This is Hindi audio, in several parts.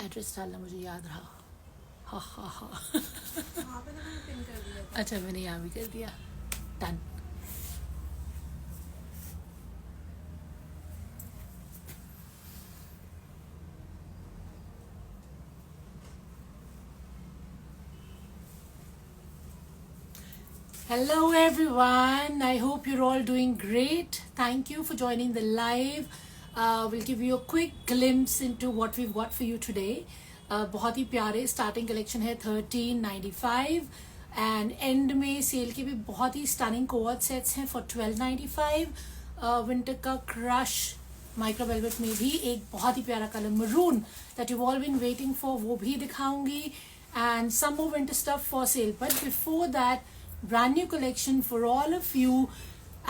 एड्रेस डालना मुझे याद रहा। हा हा हा। वहाँ पे तो मैंने पिन कर दिया था। अच्छा मैंने यहाँ भी कर दिया। Done. Hello everyone, I hope you're all doing great. Thank you for joining the live. We'll give you a quick glimpse into what we've got for you today. बहुत ही प्यारे स्टार्टिंग कलेक्शन है 1395 एंड एंड में सेल के भी बहुत ही स्टनिंग कोवर्ट सेट्स हैं फॉर 1295. विंटर का क्रश माइक्रो वेलवेट में भी एक बहुत ही प्यारा colour maroon that you all been waiting for वो भी दिखाऊंगी and some more winter stuff for sale. But before that brand new collection for all of you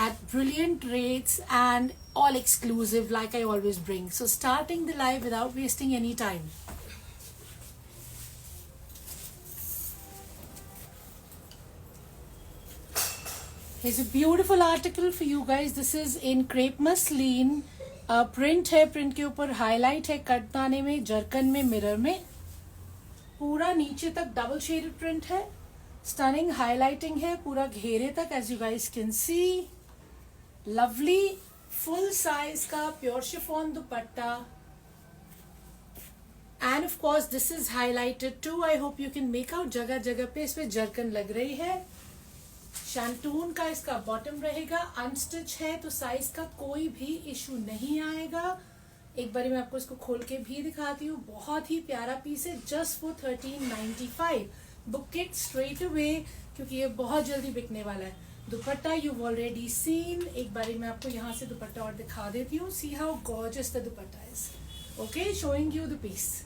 at brilliant rates and all exclusive like I always bring. So starting the live without wasting any time. Here's a beautiful article for you guys. This is in crepe muslin. Print है, print के ऊपर highlight है कटदाने में, जरकन में, मिरर में. पूरा नीचे तक डबल शेडेड प्रिंट है. स्टनिंग हाईलाइटिंग है पूरा घेरे तक as you guys can see. Lovely full size का प्योर शिफॉन दुपट्टा and of course this is highlighted too. I hope you can make out. जगह जगह पे इसमें जरकन लग रही है. शैंटून का इसका बॉटम रहेगा. अनस्टिच है तो साइज का कोई भी इशू नहीं आएगा. एक बार मैं आपको इसको खोल के भी दिखाती हूँ. बहुत ही प्यारा पीस है just for 1395. Book it straight away क्योंकि ये बहुत जल्दी बिकने वाला है. दुपट्टा यू ऑलरेडी सीन. एक बार मैं आपको यहाँ से दुपट्टा और दिखा देती हूँ. See how gorgeous the dupatta is. Okay, showing you the piece.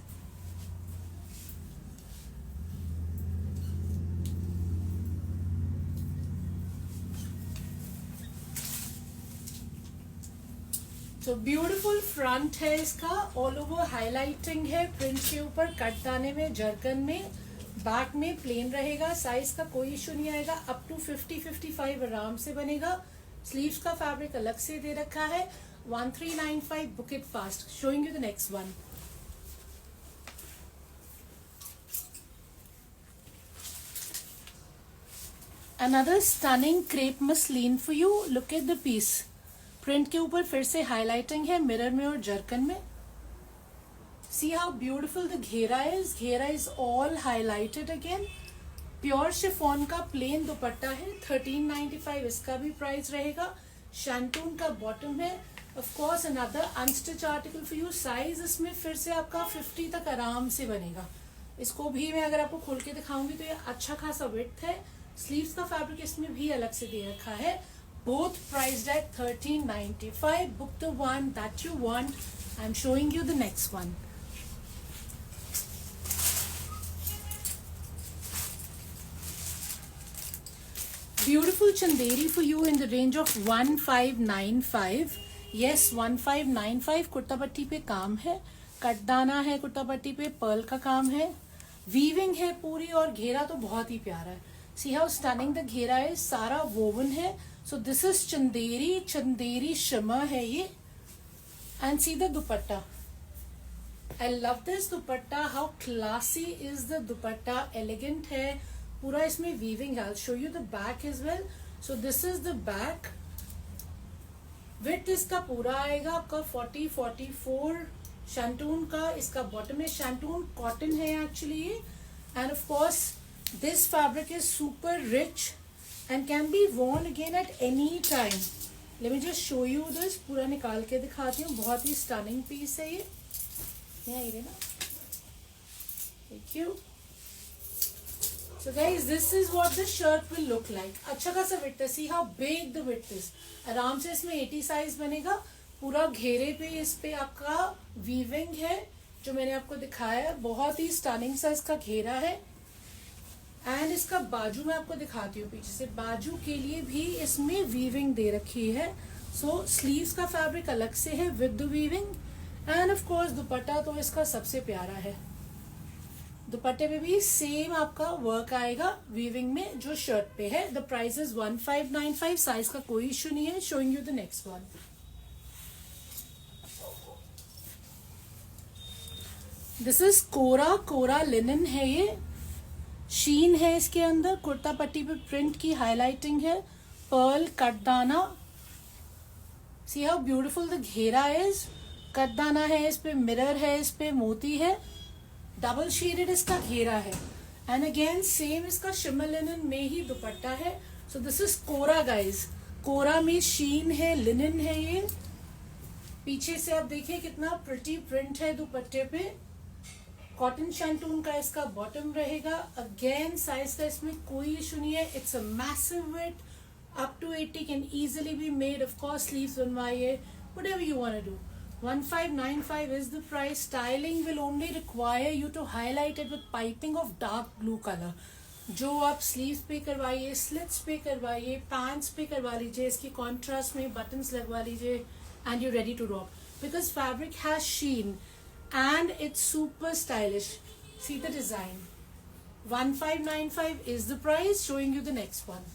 तो ब्यूटीफुल फ्रंट है इसका. ऑल ओवर हाईलाइटिंग है प्रिंट के ऊपर कटदाने में, जरकन में. बैक में प्लेन रहेगा. साइज का कोई इशू नहीं आएगा. अप टू 50-55 आराम से बनेगा. स्लीव्स का फैब्रिक अलग से दे रखा है. 1395. Book it fast. Showing you the next one. Another stunning crepe muslin for you. Look at the piece. Print के ऊपर फिर से हाईलाइटिंग है मिरर में और जरकन में. See how beautiful the घेरा is. घेरा is all highlighted again. Pure chiffon का प्लेन दुपट्टा है. 1395 इसका भी प्राइस रहेगा. शैंटून का बॉटम है. Of course another unstitched article for you. Size इसमें फिर से आपका 50 तक आराम से बनेगा. इसको भी मैं अगर आपको खोल के दिखाऊंगी तो ये अच्छा खासा विड्थ है. स्लीव्स का फैब्रिक इसमें भी अलग से दे रखा है. Both priced at 1395. Book the one that you want. I'm showing you the next one. Beautiful chanderi for you in the range of 1595. Yes, 1595. Kurta पट्टी पे काम है. कटदाना है कुर्ता पट्टी पे. पर्ल का काम है. वीविंग है पूरी और घेरा तो बहुत ही प्यारा है. See how stunning the घेरा है. सारा वोवन है. So this is Chanderi. Chanderi shimmer है ये. And see the dupatta. I love this dupatta. How classy is the dupatta. Elegant है. पूरा इसमें वीविंग है. I'll show you the back as well. So this is the back. Width इसका पूरा आएगा आपका 40-44. शैंटून का इसका बॉटम है. शैंटून कॉटन है एक्चुअली ये. And of course this fabric is super rich and can be worn again at any time. Let me just show you this. पूरा निकाल के दिखाती हूँ. बहुत ही स्टनिंग पीस है ये. यहाँ ये ना. Thank you. So guys, this is what the shirt will look like. अच्छा खासा width है. See how big the width is. आराम से इसमें 80 साइज बनेगा. पूरा घेरे पे इस पे आपका वीविंग है जो मैंने आपको दिखाया है. बहुत ही स्टनिंग सा इसका घेरा है. एंड इसका बाजू मैं आपको दिखाती हूँ पीछे से. बाजू के लिए भी इसमें वीविंग दे रखी है. सो स्लीव्स का फैब्रिक अलग से है with the weaving. And of course दुपट्टा तो इसका सबसे प्यारा है. दुपट्टे में भी सेम आपका वर्क आएगा वीविंग में जो शर्ट पे है. The price is 1595. साइज का कोई इशू नहीं है. Showing you the next one. This is kora, kora linen है ये, शीन है इसके अंदर, कुर्ता पट्टी पे प्रिंट की हाईलाइटिंग है, पर्ल कटदाना, सी हाउ ब्यूटिफुल द घेरा इज, कटदाना है इस पे, मिरर है इस पे, मोती है, डबल शेडेड इसका घेरा है, एंड अगेन सेम इसका शिमर लिनन में ही दुपट्टा है. सो दिस इज कोरा गाइज, कोरा में शीन है, लिनन है ये. पीछे से आप देखिए कितना प्रिटी प्रिंट है दुपट्टे पे. कॉटन शैंटून का इसका बॉटम रहेगा. अगेन साइज का इसमें कोई इशू नहीं है. It's a massive weight, up to 80 can easily be made. Of course sleeves बनवाइए, whatever you want to do. 1595 is the price. Styling will only require you to highlight it with piping of dark blue color. जो आप स्लीव्स पे करवाइए, स्लिट्स पे करवाइए, पैंट्स पे करवा लीजिए, इसकी कॉन्ट्रास्ट में बटन्स लगवा लीजिए, and you ready to rock. Because fabric has sheen and it's super stylish. See the design. 1595 is the price. Showing you the next one.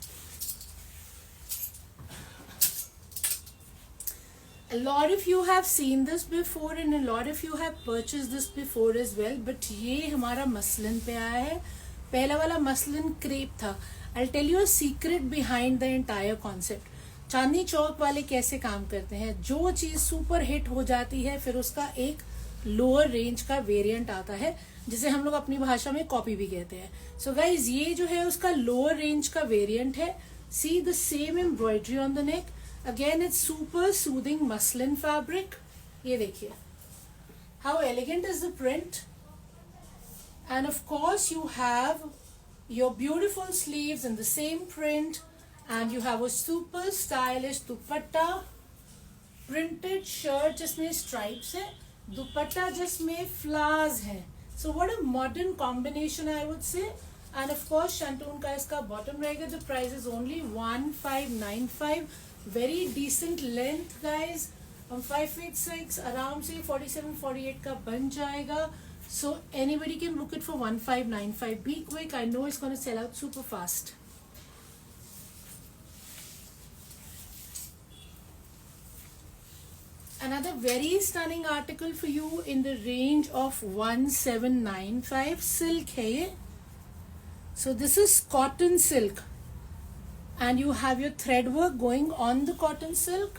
A lot of you have seen this before and a lot of you have purchased this before as well, but ये हमारा मसलिन पे आया है. पहला वाला मसलिन क्रेप था. I'll tell you a secret behind the entire concept. Chandni Chowk वाले कैसे काम करते हैं, जो चीज सुपर हिट हो जाती है फिर उसका एक लोअर रेंज का वेरिएंट आता है, जिसे हम लोग अपनी भाषा में कॉपी भी कहते हैं. सो गाइज ये जो है उसका लोअर रेंज का वेरिएंट है. See the same embroidery on the neck. Again it's super soothing muslin fabric. ये देखिए how elegant is the print, and of course you have your beautiful sleeves in the same print, and you have a super stylish dupatta, printed shirt जिसमें स्ट्राइप्स है, दुपट्टा जिसमें फ्लावर्स हैं. So what a modern combination I would से. एंड ऑफ कोर्स शैंटून का इसका बॉटम रहेगा. The price is only 1595. Very decent length guys. हम 5 feet 6 आराम से 47-48 का बन जाएगा. So anybody can book it for 1595. Be quick, I know it's gonna sell out super fast. Another very stunning article for you in the range of 1795. Silk है ये. So this is cotton silk, and you have your thread work going on the cotton silk,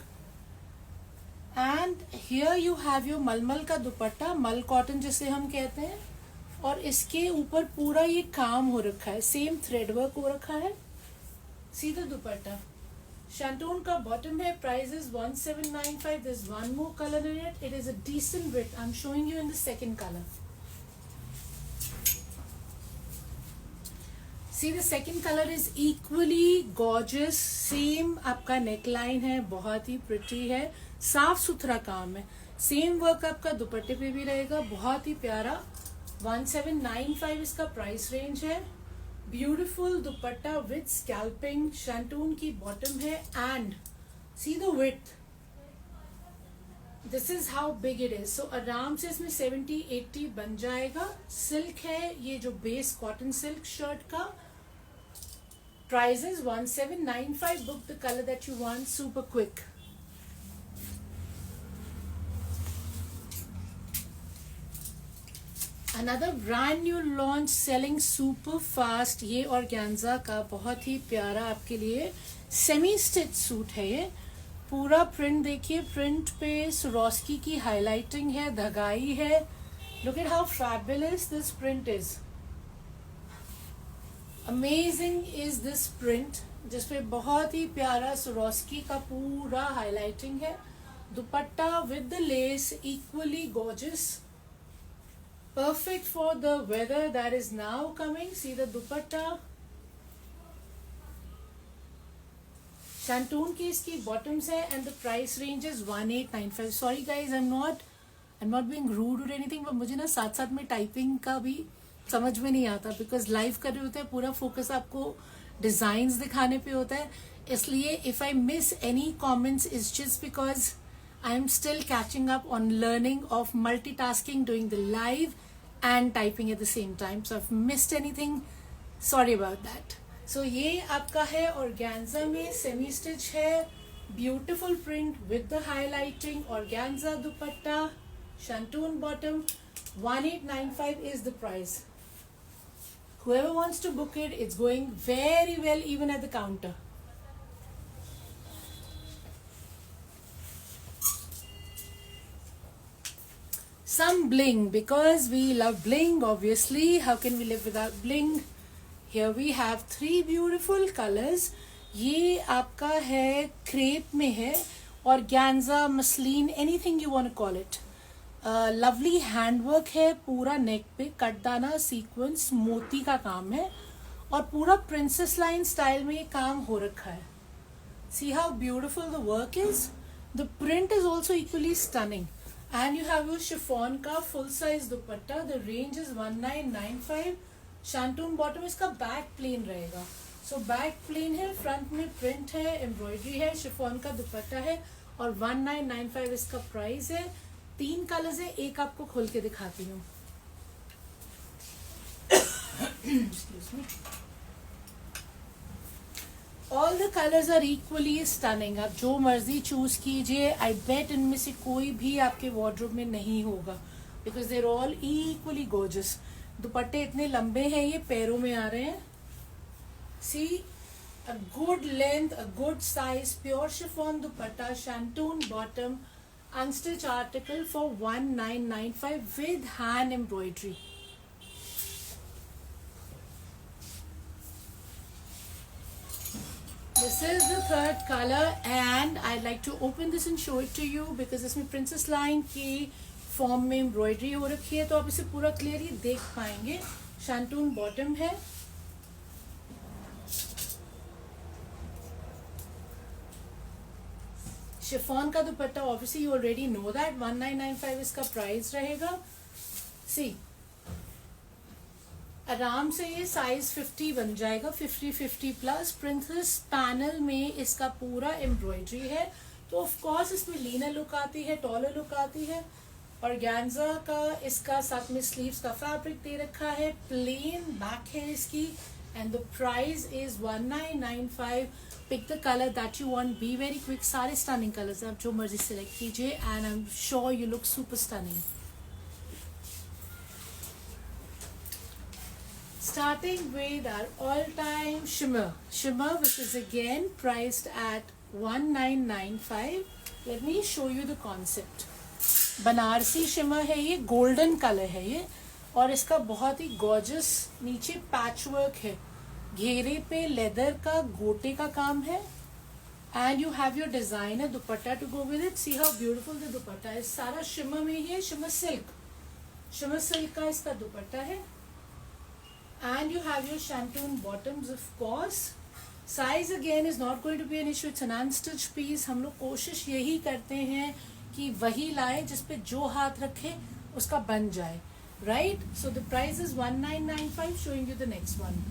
and here you have your मलमल का दुपट्टा, मल कॉटन जिसे हम कहते हैं, और इसके ऊपर पूरा ये काम हो रखा है, सेम थ्रेड वर्क हो रखा है. सीधा दुपट्टा. शैंटून का बॉटम है. Price is 1795. There's one more color in it. It is a decent width. I'm showing you in the second color. See, the second color is equally gorgeous. Same आपका नेकलाइन है, बहुत ही प्रिटी है, साफ सुथरा काम है. सेम वर्क आपका दुपट्टे पे भी रहेगा, बहुत ही प्यारा. 1795 इसका प्राइस रेंज है. ब्यूटिफुल दुपट्टा विद स्कैल्पिंग. शैंटून की बॉटम है, and see the width. This is how big it is. So आराम से इसमें 70-80 बन जाएगा. सिल्क है ये जो बेस कॉटन सिल्क शर्ट का. Price is 1795. Book the colour that you want super quick. Another brand new launch selling super fast. ये ऑर्गेन्जा का बहुत ही प्यारा आपके लिए सेमी स्टिच सूट है. ये पूरा प्रिंट देखिए, प्रिंट पे स्वरोस्की की हाईलाइटिंग है, धगाई है. Look at how fabulous this print is. Amazing is this print, जिसपे बहुत ही प्यारा स्वरोस्की का पूरा हाईलाइटिंग है. दुपट्टा with the less equally gorgeous. Perfect for the weather that is now coming. See the dupatta. Shantoon की इसकी bottoms है, and the price range is 1895. Sorry guys, I'm not being rude or anything, but मुझे ना साथ साथ में टाइपिंग का भी समझ में नहीं आता, बिकॉज लाइव कर रहे होते हैं, पूरा फोकस आपको डिजाइन्स दिखाने पे होता है. इसलिए if I miss any comments is just because I am still catching up on learning of multitasking, doing the live and typing at the same time. So if missed anything, sorry about that. So ये आपका है organza में semi stitch है, beautiful print with the highlighting, organza dupatta, shantoon bottom. 1895 is the price. Whoever wants to book it, it's going very well even at the counter. Some bling, because we love bling, obviously. How can we live without bling? Here we have 3 beautiful colors. ये आपका है क्रेप में है, organza, muslin, anything you want to call it. Lovely handwork है पूरा नेक पे, कटदाना सीक्वेंस मोती का काम है और पूरा प्रिंसेस लाइन स्टाइल में ये काम हो रखा है. See how beautiful the work is. The print is also equally stunning. And you have your chiffon का full size dupatta. The range is 1995. Shantoon bottom, इसका बैक प्लेन रहेगा. So बैक प्लेन है, फ्रंट में प्रिंट है, एम्ब्रॉयडरी है, शिफॉन का दुपट्टा है और 1995 इसका प्राइस है. 3 कलर्स है, एक आपको खोल के दिखाती हूँ. Excuse me. All the colors are equally stunning. आप जो मर्जी चूज कीजिए. I bet इनमें से कोई भी आपके वार्डरोब में नहीं होगा because they're all equally gorgeous. दुपट्टे इतने लंबे हैं, ये पैरों में आ रहे हैं. See, a good length, a good size, pure chiffon dupatta, shantoon bottom, unstitched article for 1995 with hand embroidery. This is the third color and I'd like to open this and show it to you because इसमें princess line की फॉर्म में एम्ब्रॉयडरी हो रखी है, तो आप इसे पूरा क्लियरली देख पाएंगे. शैंटून बॉटम है. शिफॉन का दुपट्टा, obviously you already know that. 1995 इसका प्राइस रहेगा. सी, आराम से ये साइज 50 बन जाएगा, 50 प्लस. प्रिंसेस पैनल में इसका पूरा एम्ब्रॉयडरी है, तो ऑफ कोर्स इसमें लीनर लुक आती है, टॉलर लुक आती है. ऑर्गेन्जा का इसका साथ में स्लीव्स का फैब्रिक दे रखा है. प्लेन बैक है इसकी and the price is 1995. Pick the colour that you want. Be very quick. सारे स्टनिंग कलर्स आप जो मर्जी सेलेक्ट कीजिए and I am sure you look super stunning. Starting with our all-time shimmer which is again priced at 1995. Let me show you the concept. Banarasi shimmer है, ये गोल्डन कलर है ये, और इसका बहुत ही गॉर्जियस नीचे पैचवर्क है. घेरे पे लेदर का गोटे का काम है and you have your designer dupatta to go with it. See how beautiful the dupatta है. सारा शिमर में ही है, शिमर सिल्क का इसका दुपट्टा है. And you have your shantoon bottoms, of course. Size again is not going to be an issue. It's an unstitched piece. हम लोग कोशिश यही करते हैं कि वही लाए जिस पे जो हाथ रखे उसका बन जाए, right? So the price is 1995. Showing you the next one.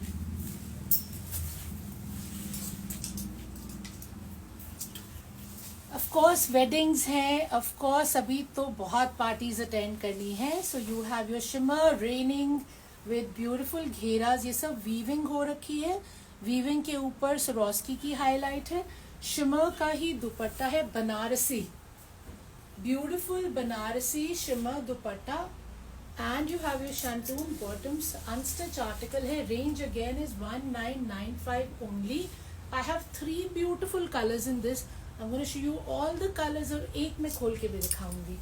Of course weddings हैं, of course अभी तो बहुत parties attend करनी है. So you have your shimmer raining with beautiful घेराज. ये सब वीविंग हो रखी है. वीविंग के ऊपर सरोस्की की हाईलाइट है. शिमर का ही दुपट्टा है, बनारसी, ब्यूटीफुल बनारसी शिमर दुपट्टा. And you have your shantoon bottoms. Unstitch article है. Range again is 1995 only. I have 3 beautiful colours in this. I am gonna show you all the colours और एक मैं खोल के भी दिखाऊंगी.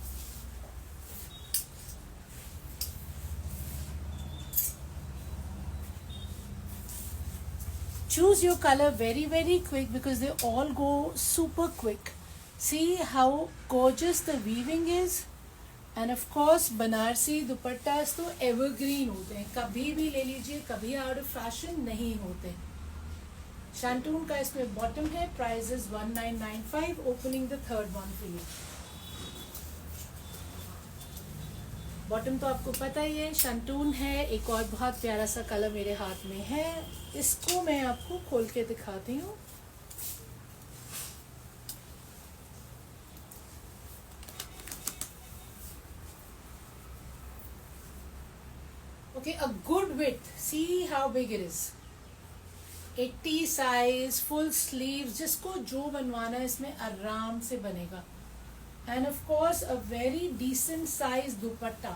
Choose your color very quick because they all go super quick. See how gorgeous the weaving is. And of course Banarasi दुपट्टास तो evergreen होते हैं, कभी भी ले लीजिए, कभी out of fashion नहीं होते. शैंटून का इसमें बॉटम है. Price is 1995. Opening the third one for you. Bottom तो आपको पता ही है, शैंटून है. एक और बहुत प्यारा सा कलर मेरे हाथ में है, इसको मैं आपको खोल के दिखाती हूँ. Okay, a good width. See how big it is. 80 size, full sleeves, जिसको जो बनवाना है इसमें आराम से बनेगा. And of course a very decent size dupatta.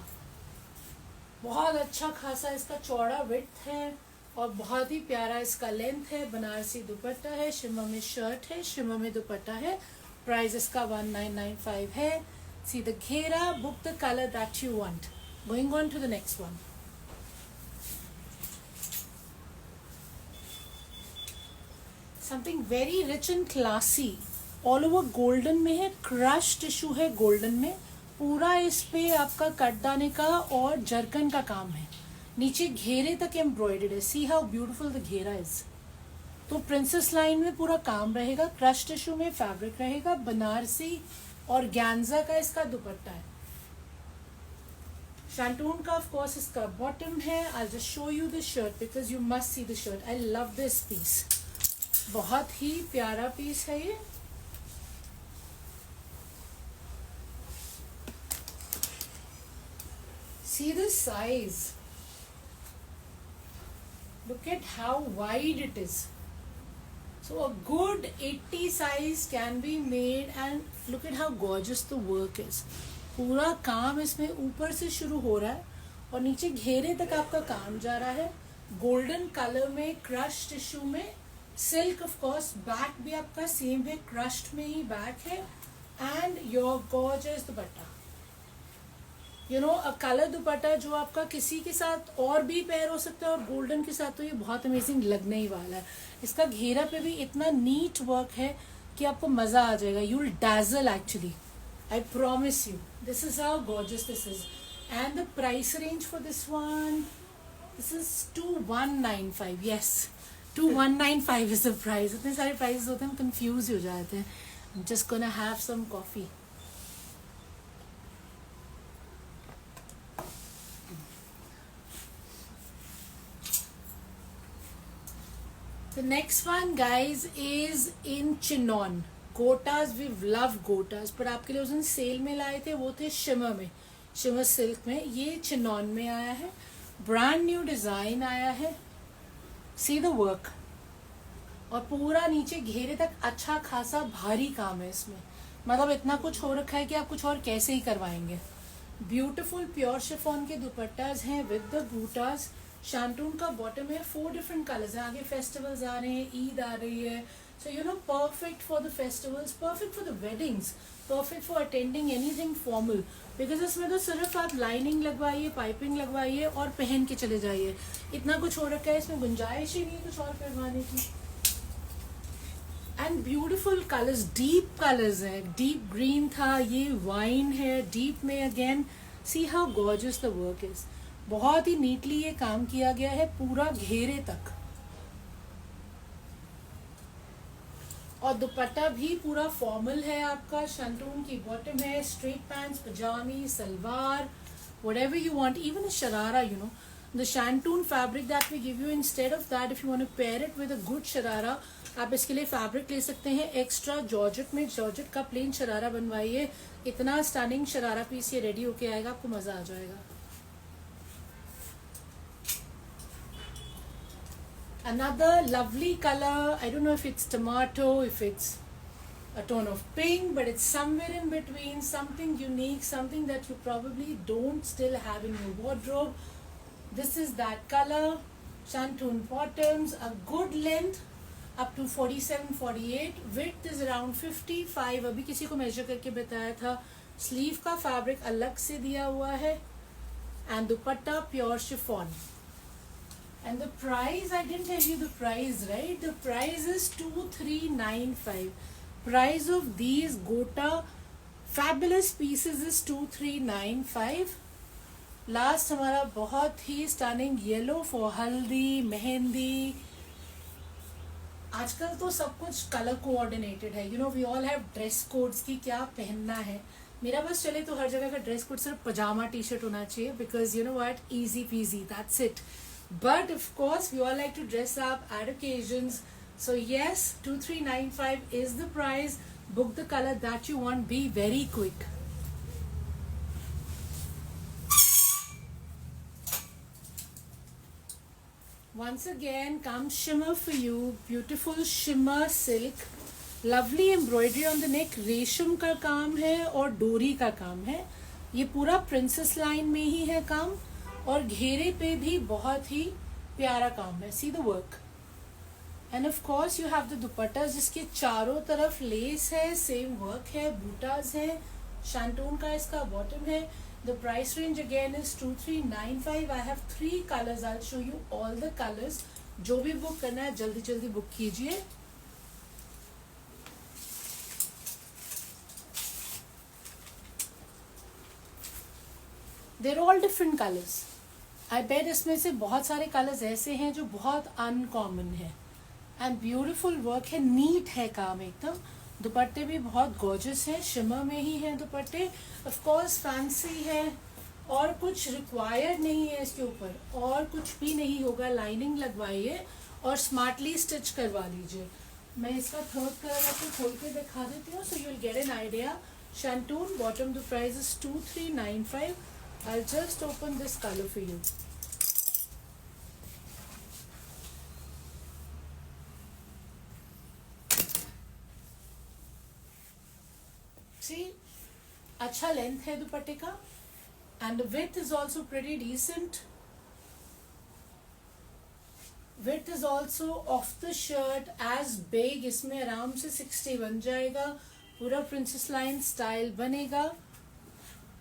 बहुत अच्छा खासा इसका चौड़ा विड्थ है और बहुत ही प्यारा इसका लेंथ है। बनारसी दुपट्टा है, शिमर में शर्ट है, शिमर में दुपट्टा है। प्राइस इसका 1995 है। See the ghera, book the colour that you want. Going on to the next one. Something very rich and classy, all over golden में है, क्रश टिश्यू है गोल्डन में। पूरा इस पे आपका कटदाने का और जरकन का काम है, नीचे घेरे तक एम्ब्रॉयडर्ड है। सी हाउ ब्यूटीफुल द घेरा इज। तो प्रिंसेस लाइन में पूरा काम रहेगा, क्रश टिश्यू में फैब्रिक रहेगा, बनारसी और गैंजा का इसका दुपट्टा है। शैंटून का ऑफ कोर्स इसका बॉटम है। I just show you the shirt because you must see the shirt. I love this piece, बहुत ही प्यारा पीस है ये। See the size. Look at how wide it is. So a good 80 size can be made, and look at how gorgeous the work is. पूरा काम इसमें ऊपर से शुरू हो रहा है और नीचे घेरे तक आपका काम जा रहा है। गोल्डन कलर में, क्रश टिश्यू में, सिल्क ऑफ कोर्स। बैक भी आपका सेम है, क्रश्ड में ही बैक है। And your gorgeous dupatta, you know a colour दुपट्टा जो आपका किसी के साथ और भी पेयर हो सकता है, और गोल्डन के साथ तो ये बहुत अमेजिंग लगने ही वाला है। इसका घेरा पे भी इतना नीट वर्क है कि आपको मजा आ जाएगा। You will dazzle actually, I promise you. This is how gorgeous this is. And the price range for this one, this is 2195। Yes, 2195 is the price. इतने सारे प्राइसेस होते हैं, हम कंफ्यूज हो जाते हैं। I'm just gonna have some coffee. The next one, guys, is in chinon. गोटास, we love गोटास, पर आपके लिए उस दिन सेल में लाए थे, वो थे शिमर में, शिमर सिल्क में। ये चिनॉन में आया है, ब्रांड न्यू डिजाइन आया है। सी द वर्क, और पूरा नीचे घेरे तक अच्छा खासा भारी काम है इसमें। मतलब इतना कुछ हो रखा है कि आप कुछ और कैसे ही करवाएंगे। ब्यूटीफुल प्योर शिफॉन के दुपट्टाज हैं विद द बूटास। शैंटून का बॉटम है, 4 डिफरेंट कलर्स हैं। आगे फेस्टिवल्स आ रहे हैं, ईद आ रही है, so you know perfect for the festivals, perfect for the weddings, perfect for attending anything formal. Because इसमें तो सिर्फ आप लाइनिंग लगवाइए, पाइपिंग लगवाइए और पहन के चले जाइए। इतना कुछ हो रखा है, इसमें गुंजाइश ही नहीं है कुछ और करवाने की। And beautiful colours, deep colours हैं। डीप ग्रीन था, ये वाइन है डीप में again. C how gorgeous the work is. बहुत ही नीटली ये काम किया गया है पूरा घेरे तक, और दुपट्टा भी पूरा फॉर्मल है आपका। शैंटून की बॉटम है, स्ट्रेट पैंट्स, पजामी, salwar, whatever you want, even a sharara, you know. The Shantoon fabric that we give you, instead of that, if you want to pair it with a good sharara, आप इसके लिए फैब्रिक ले सकते हैं एक्स्ट्रा। जॉर्जेट में, जॉर्जेट का प्लेन शरारा बनवाइए, इतना स्टनिंग शरारा पीस ये रेडी होके आएगा, आपको मजा आ जाएगा। Another lovely color, I don't know if it's tomato, if it's a tone of pink, but it's somewhere in between, something unique, something that you probably don't still have in your wardrobe. This is that color. Shantoon bottoms, a good length up to 47-48, width is around 55, अभी किसी को मेजर करके बताया था। स्लीव का फैब्रिक अलग से दिया हुआ है, and dupatta pure chiffon. And the price, I didn't tell you the price, right? The price is 2395. Price of these Gota fabulous pieces is 2395. Last हमारा बहुत ही stunning yellow for हल्दी, मेहंदी। आजकल तो सब कुछ कलर कोऑर्डिनेटेड है, you know we all have dress codes की क्या पहनना है। मेरा बस चले तो हर जगह का ड्रेस कोड सिर्फ पजामा टी शर्ट होना चाहिए, because you know what, easy PG, that's it. But of course, we all like to dress up at occasions. So yes, 2395 is the price. Book the color that you want. Be very quick. Once again, comes shimmer for you. Beautiful shimmer silk. Lovely embroidery on the neck. रेशम का काम है और डोरी का काम है। ये पूरा प्रिंसेस लाइन में ही है काम। और घेरे पे भी बहुत ही प्यारा काम है. See the work. And of course you have the दुपट्टा जिसके चारों तरफ लेस है, सेम वर्क है, बूटाज है. शैंटून का इसका बॉटम है. The price range again is 2395. I have 3 colours. I show you all the colours. जो भी बुक करना है जल्दी जल्दी बुक कीजिए. देर ऑल डिफरेंट कलर्स. आई बेट इसमें से बहुत सारे कलर्स ऐसे हैं जो बहुत अनकॉमन है. एंड ब्यूटिफुल वर्क है, नीट है काम एकदम. दुपट्टे भी बहुत गॉर्जियस हैं, शिमर में ही हैं दुपट्टे. ऑफ कोर्स फैंसी है और कुछ रिक्वायर्ड नहीं है इसके ऊपर, और कुछ भी नहीं होगा. लाइनिंग लगवाइए और स्मार्टली स्टिच करवा लीजिए. मैं इसका थर्ड कलर आपको खोल के दिखा देती हूँ, so you will get an idea. Shantoon bottom, the price is 2395. I'll just open this color for you. See, अच्छा लेंथ है दुपट्टे का and the width is also pretty decent. Width is also of the shirt as big. इसमें आराम से 60 बन जाएगा. पूरा princess line style बनेगा.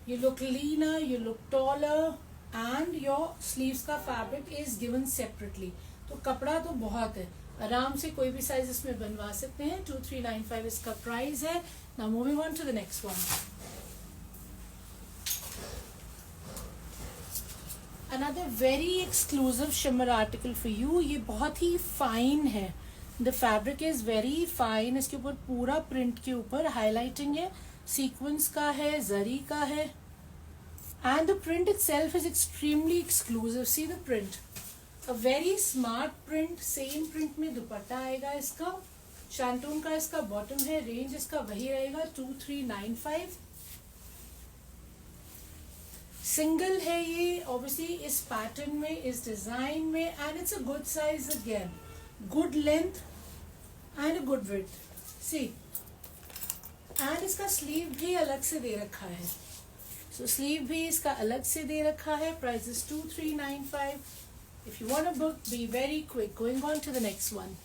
You look leaner, you look taller, and your sleeves का fabric is given separately. तो कपड़ा तो बहुत है, आराम से कोई भी साइज इसमें बनवा सकते हैं. 2395 इसका प्राइस है. Now moving on to the next one. Another very exclusive shimmer article for you. ये बहुत ही फाइन है. The fabric is very fine. इसके ऊपर पूरा प्रिंट के ऊपर हाईलाइटिंग है, सीक्वेंस का है, जरी का है. And the print itself is extremely exclusive. See the print. A very smart print. Same print में दुपट्टा आएगा इसका. शैंटून का इसका बॉटम है. रेंज इसका वही रहेगा 2395. सिंगल है ये ऑब्वियसली इस पैटर्न में, इस डिजाइन में. And it's a good size again. Good length and a good width. See, and इसका स्लीव भी अलग से दे रखा है. सो स्लीव भी इसका अलग से दे रखा है. Price is 2395. If you want a book, be very quick. Going on to the next one.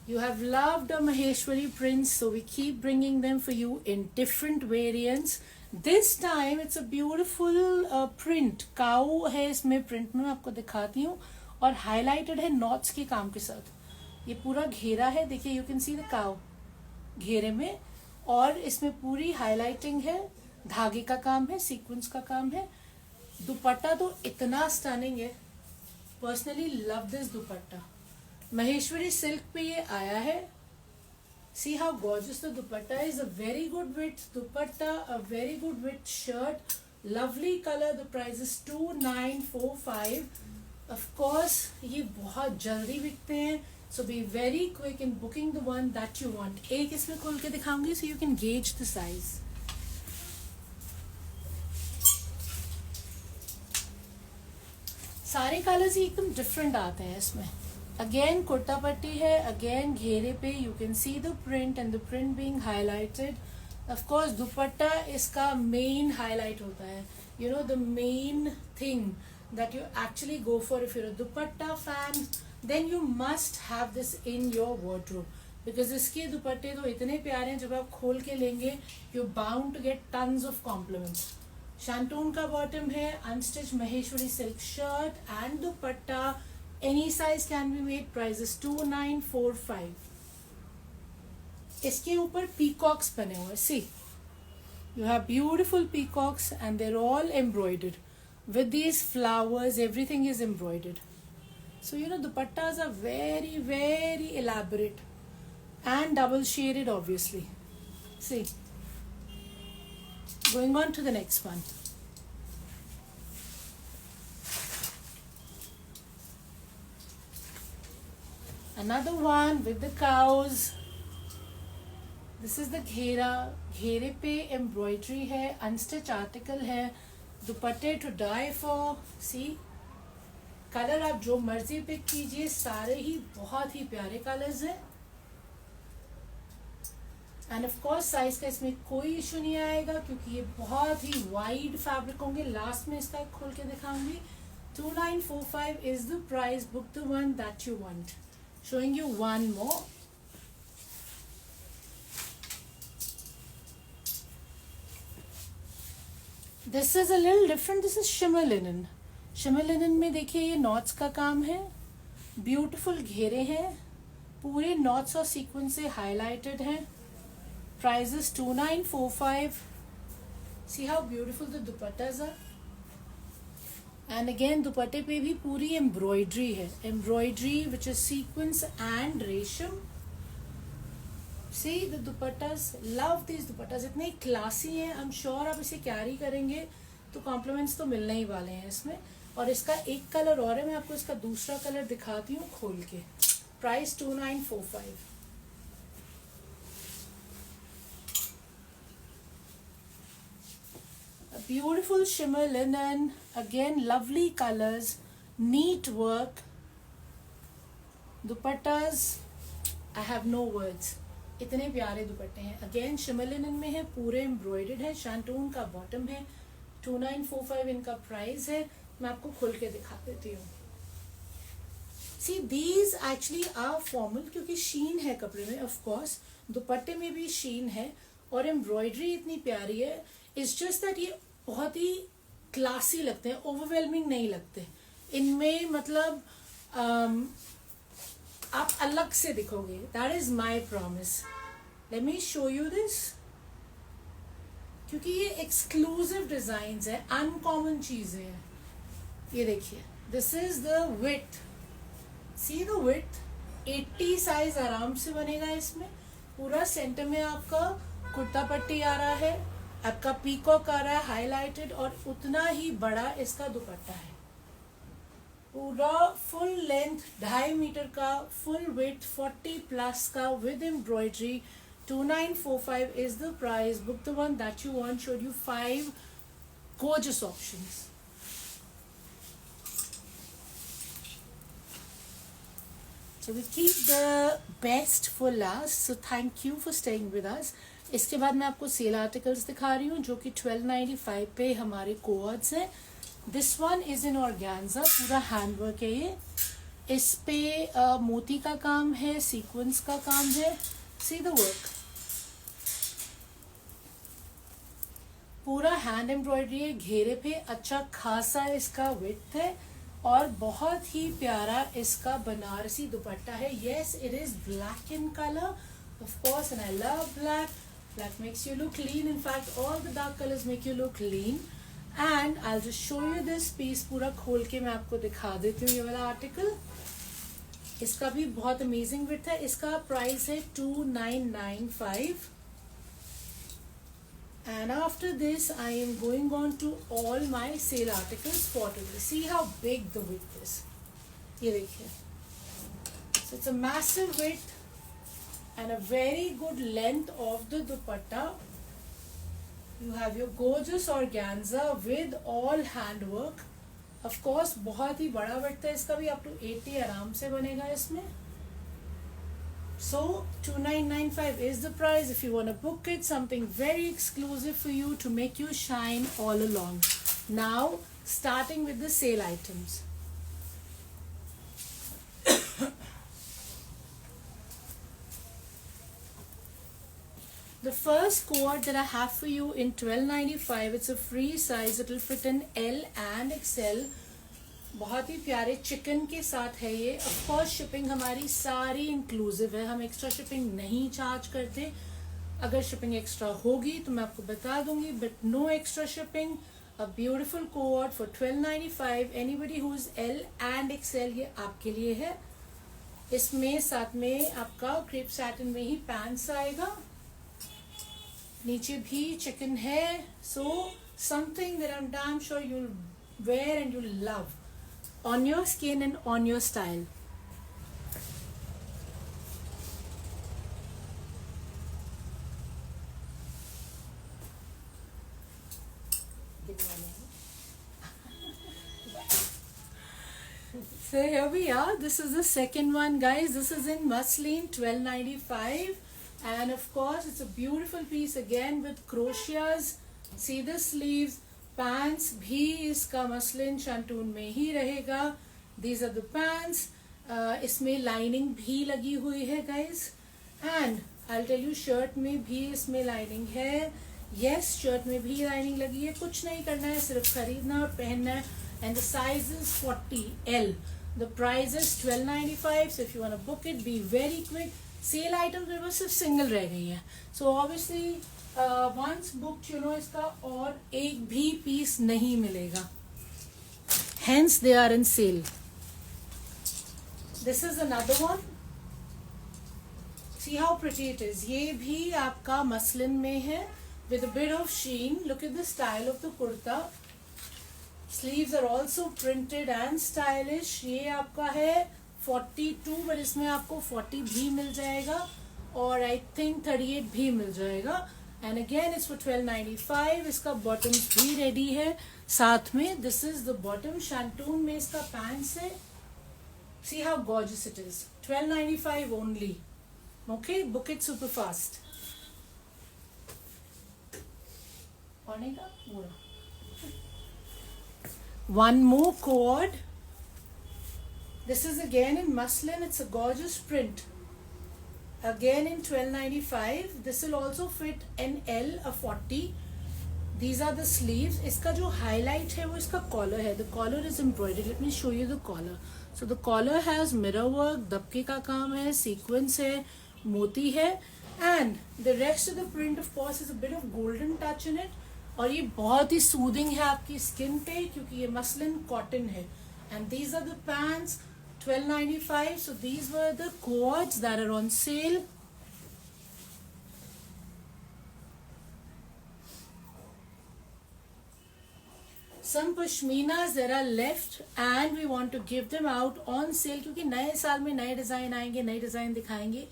You have loved a Maheshwari prints, so we keep bringing them for you in different variants. This time it's a beautiful print. Cow है इसमें print में, मैं आपको दिखाती हूँ. और highlighted है knots के काम के साथ. ये पूरा घेरा है, देखिए you can see the cow घेरे में. और इसमें पूरी highlighting है, धागे का काम है, sequence का काम है. दुपट्टा तो इतना stunning है. Personally love this dupatta. Maheshwari silk पे ये आया है. See how gorgeous the dupatta is. A very good width dupatta, a very good width shirt, lovely color. The price is 2945. Of course ये बहुत जल्दी बिकते हैं, so be very quick in booking the one that you want. एक इसमें खोल के दिखाऊंगी so you can gauge the size. सारे कलर्स ही एकदम डिफरेंट आते हैं इसमें. अगेन कुर्ता पट्टी है, अगेन घेरे पे you can see the print and the print being highlighted. Of course dupatta इसका मेन हाईलाइट होता है. You know the main thing that you actually go for. If you're a dupatta fan then you must have this in your wardrobe, because इसके दुपट्टे तो इतने प्यारे हैं, जब आप खोल के लेंगे you bound to get tons of compliments. Shantoon का बॉटम है, unstitch Maheshwari silk shirt and dupatta. Any size can be made. Price is 2945. इसके ऊपर peacocks बने हुए. See, you have beautiful peacocks and they're all embroidered with these flowers. Everything is embroidered. So you know dupattas are very very elaborate and double shaded obviously. See, going on to the next one. Another one with the cows. This is the घेरा. घेरे पे एम्ब्रॉयडरी है, अनस्टिच आर्टिकल है. दुपट्टे to die for. See, colour आप जो मर्जी पिक कीजिए, सारे ही बहुत ही प्यारे कलर्स हैं. एंड ऑफ कोर्स साइज का इसमें कोई इशू नहीं आएगा क्योंकि ये बहुत ही वाइड फैब्रिक होंगे. लास्ट में इसका खोल के दिखाऊंगी. 2945 is the price. Book the one that you want. Showing you one more. This is a little different. This is shimmer linen. Shimmer linen में देखिए ये नॉट्स का काम है. ब्यूटिफुल घेरे हैं. पूरे नॉट्स और सीक्वेंस से हाईलाइटेड हैं. Price is 2945. See how beautiful the dupattas are. And again दुपट्टे पे भी पूरी एम्ब्रॉयडरी है. Embroidery which is sequence and रेशम. See the dupattas. Love these dupattas. इतने क्लासी हैं. I'm sure आप इसे कैरी करेंगे तो कॉम्प्लीमेंट्स तो मिलने ही वाले हैं इसमें. और इसका एक कलर और है. मैं आपको इसका दूसरा कलर दिखाती हूँ खोल के. Price 2945. A beautiful shimmer linen. Again lovely colors. Neat work. Dupattas. I have no words. इतने प्यारे दुपट्टे हैं. अगेन शिमर लिनन में है. पूरे एम्ब्रॉयडर्ड है. शैंटून का बॉटम है. 2945 इनका प्राइस है. मैं आपको खोल के दिखा देती हूँ. See these actually are formal क्योंकि शीन है कपड़े में. ऑफ कोर्स दुपट्टे में भी शीन है और एम्ब्रॉयडरी इतनी प्यारी है. इट्स जस्ट दैट ये बहुत ही क्लासी लगते हैं. ओवरवेलमिंग नहीं लगते इनमें. मतलब आप अलग से दिखोगे. That is my promise. Let me show you this. क्योंकि ये एक्सक्लूसिव डिजाइन है. अनकॉमन चीजें हैं. ये देखिए. This is the width. C the width. 80 size आराम से बनेगा इसमें. पूरा सेंटर में आपका कुर्ता पट्टी आ रहा है. आपका पीकॉक आ रहा है हाईलाइटेड. और उतना ही बड़ा इसका दुपट्टा है. पूरा फुल लेंथ 2.5 मीटर का. फुल विड्थ 40 प्लस का with embroidery. 2945 is the price. Book the one that you want. Showed you 5 gorgeous options. So we keep the best for last. So thank you for staying with us. इसके बाद मैं आपको सेल आर्टिकल्स दिखा रही हूँ जो कि 1295 पे हमारे कोऑर्ड्स हैं. This one is in organza. पूरा हैंडवर्क है ये. इस पे मोती का काम है. सीक्वेंस का काम है. See the work. पूरा हैंड एम्ब्रॉयडरी है. घेरे पे अच्छा खासा इसका विड्थ है और बहुत ही प्यारा इसका बनारसी दुपट्टा है. Yes it is black in colour of course and I love black. Black makes you look lean. In fact, all the dark colors make you look lean. And I'll just show you this piece. पूरा खोल के मैं आपको दिखा देती हूँ ये वाला आर्टिकल. इसका भी बहुत अमेजिंग विड्थ है. इसका प्राइस है 2995. And after this, I am going on to all my sale articles for today. See how big the width is. ये देखिए. So it's a massive width. And a very good length of the dupatta. You have your gorgeous organza with all handwork. Of course, बहुत ही बड़ा width है इसका भी. up to 80 आराम से बनेगा इसमें. So 2995 is the price. If you want to book it, something very exclusive for you to make you shine all along. Now, starting with the sale items. The first cord that I have for you in 1295, it's a free size. It will fit in L and XL. बहुत ही प्यारे चिकन के साथ है ये. ऑफ कोर्स शिपिंग हमारी सारी इंक्लूसिव है. हम एक्स्ट्रा शिपिंग नहीं चार्ज करते. अगर शिपिंग एक्स्ट्रा होगी तो मैं आपको बता दूंगी. But no extra shipping. A beautiful code for 1295. Anybody who is L and XL, ये आपके लिए है. इसमें साथ में आपका क्रेप सैटिन में ही पैंट्स आएगा. नीचे भी चिकन है. So something that I am damn sure you will where and you love on your skin and on your style. So here we are. This is the second one, guys. This is in muslin, 1295. and of course it's a beautiful piece again with crochets. See the sleeves. Pants भी इसका मसलिन शंटून में ही रहेगा. These are the pants. इसमें लाइनिंग भी लगी हुई है guys, and I'll tell you shirt में भी इसमें लाइनिंग है. Yes, शर्ट में भी लाइनिंग लगी है. कुछ नहीं करना है, सिर्फ खरीदना और पहनना है. And the size is 40L. The price is $12.95. So if you want to book it, be very quick. Sale items में बस सिर्फ सिंगल रह गई है. So obviously once booked, you know, इसका और एक भी पीस नहीं मिलेगा. Hence they are in sale. This is another one. See how pretty it is. ये भी आपका मसलिन में है with a bit of sheen. Look at the style of the kurta. Sleeves are also printed and stylish. ये आपका है 42, but इसमें आपको 40 भी मिल जाएगा और I think 38 भी मिल जाएगा. And again it's for $12.95. इसका bottoms भी ready है साथ में. This is the bottom. Shantoon में इसका pants है. See how gorgeous it is. $12.95 only. Okay, book it super fast. पढ़ेगा पूरा. One more cord. This is again in muslin. It's a gorgeous print. Again in $12.95. This will also fit an L, a 40. These are the sleeves. इसका जो highlight है वो इसका collar है. The collar is embroidered. Let me show you the collar. So the collar has mirror work. दबके का काम है, sequence है, मोती है, and the rest of the print of course is a bit of golden touch in it. और ये बहुत ही सूदिंग है आपकी स्किन पे क्योंकि ये मसलिन कॉटन है. And these are the pants. $12.95. So these were the cords that are on sale. Some pashminas there are left and we want to give them out on sale क्योंकि नए साल में नए डिजाइन आएंगे, नए डिजाइन दिखाएंगे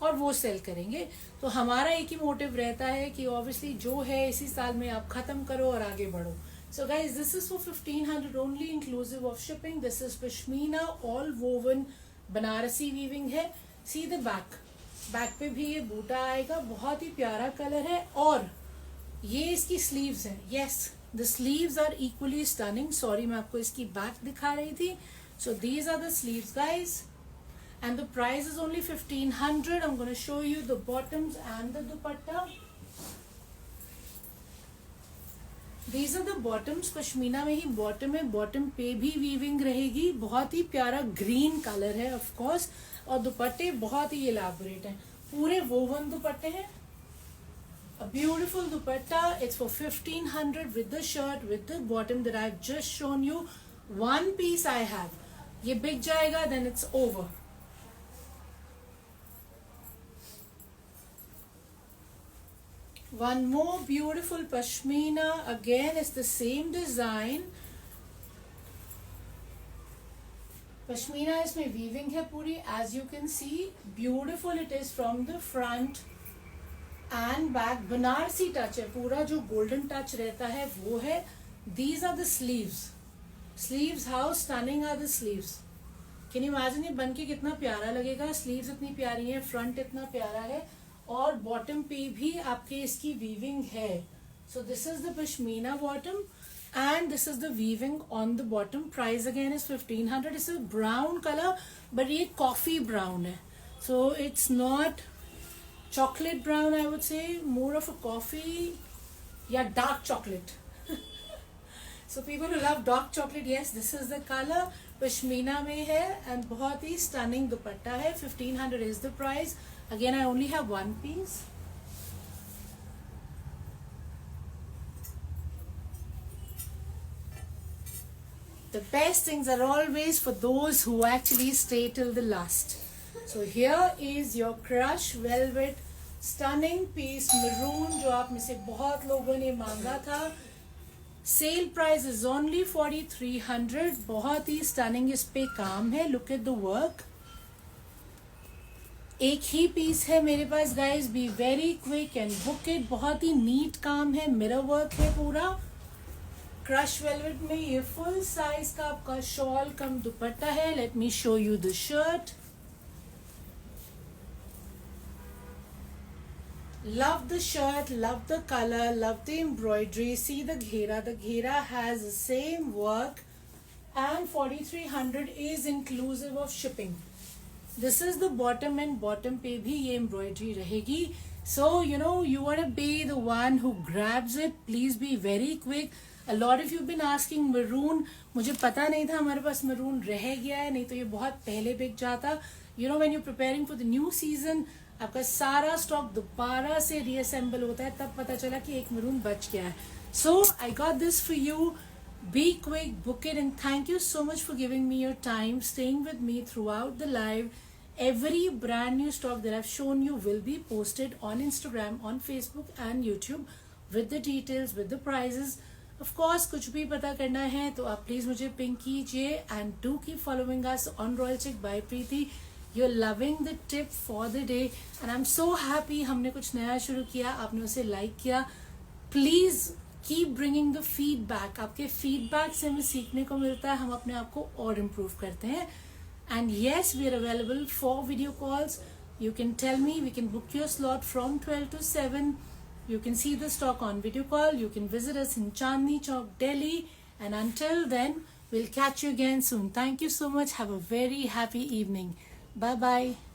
और वो सेल करेंगे. तो हमारा एक ही मोटिव रहता है कि ऑब्वियसली जो है इसी साल में आप खत्म करो और आगे बढ़ो. So guys, this is for 1500 only inclusive of shipping. This is pashmina, all woven Banarasi weaving है. See the back. बैक पे भी ये बूटा आएगा. बहुत ही प्यारा कलर है और ये इसकी स्लीव्स हैं. Yes, the sleeves are equally stunning. Sorry, मैं आपको इसकी बैक दिखा रही थी. So these are the sleeves, guys. And the price is only 1500. I'm going to show you the bottoms and the dupatta. These are the bottoms. Pashmina में ही बॉटम है. बॉटम पे भी वीविंग रहेगी. बहुत ही प्यारा ग्रीन कलर है ऑफ कोर्स और दुपट्टे बहुत ही इलाबोरेट हैं. पूरे वोवन दुपट्टे हैं. A beautiful dupatta. It's for 1500 with the shirt, with the bottom that I've just shown you. One piece I have. ये बिक जाएगा then it's over. One more beautiful pashmina. Again, it's the same design. Pashmina इसमें weaving है पूरी. As you can see, beautiful it is from the front and back. Banarasi touch है पूरा. जो golden touch रहता है वो है. These are the sleeves. Sleeves, how stunning are the sleeves? Can you imagine ये बन के कितना प्यारा लगेगा. Sleeves इतनी प्यारी है, front इतना प्यारा है और बॉटम पे भी आपके इसकी वीविंग है. So this is the pashmina bottom and this is the weaving on the bottom. Price again is 1500. It's a brown colour but ये कॉफी ब्राउन है. So it's not chocolate brown. I would say more of a coffee या dark chocolate. So people who love dark chocolate, yes this is the colour. Pashmina में है एंड बहुत ही स्टनिंग दुपट्टा है. 1500 is the price. Again, I only have one piece. The best things are always for those who actually stay till the last. So here is your crush velvet stunning piece maroon जो आप में से बहुत लोगों ने मांगा था. Sale price is only 4300. बहुत ही stunning इस पे काम है. Look at the work. एक ही पीस है मेरे पास guys. Be very quick and book it. बहुत ही नीट काम है. मिरर वर्क है पूरा. क्रश वेलवेट में ये फुल साइज का आपका शॉल कम दुपट्टा है. Late me show you the shirt. Love the shirt, love the color, love the embroidery. See the ghera. The ghera has the same work, and 4300 is inclusive of shipping. This is the bottom, and bottom पे भी ये embroidery रहेगी. So you want to be the one who grabs it. Please be very quick. A lot of you have been asking maroon. मुझे पता नहीं था हमारे पास maroon रह गया है, नहीं तो ये बहुत पहले बिक जाता. When you're preparing for the new season, आपका सारा स्टॉक दोबारा से रीअसेंबल होता है, तब पता चला कि एक मरून बच गया है. So I got this for you. Be quick, book it, and thank you so much for giving me your time, staying with me throughout the live. Every brand new stock that I've shown you will be posted on Instagram, on Facebook and YouTube with the details, with the prices. Of course, कुछ भी पता करना है तो आप प्लीज मुझे पिंक कीजिए, and do keep following us on Royal Chic by Preeti. You're loving the tip for the day, and I'm so happy हमने कुछ नया शुरू किया, आपने उसे लाइक किया. Please keep bringing the feedback. आपके फीडबैक से हमें सीखने को मिलता है, हम अपने आप को और इम्प्रूव करते हैं. And yes, we are available for video calls. You can tell me, we can book your slot from 12 to 7. You can see the stock on video call. You can visit us in Chandni Chowk, Delhi. And until then, we'll catch you again soon. Thank you so much. Have a very happy evening. Bye bye.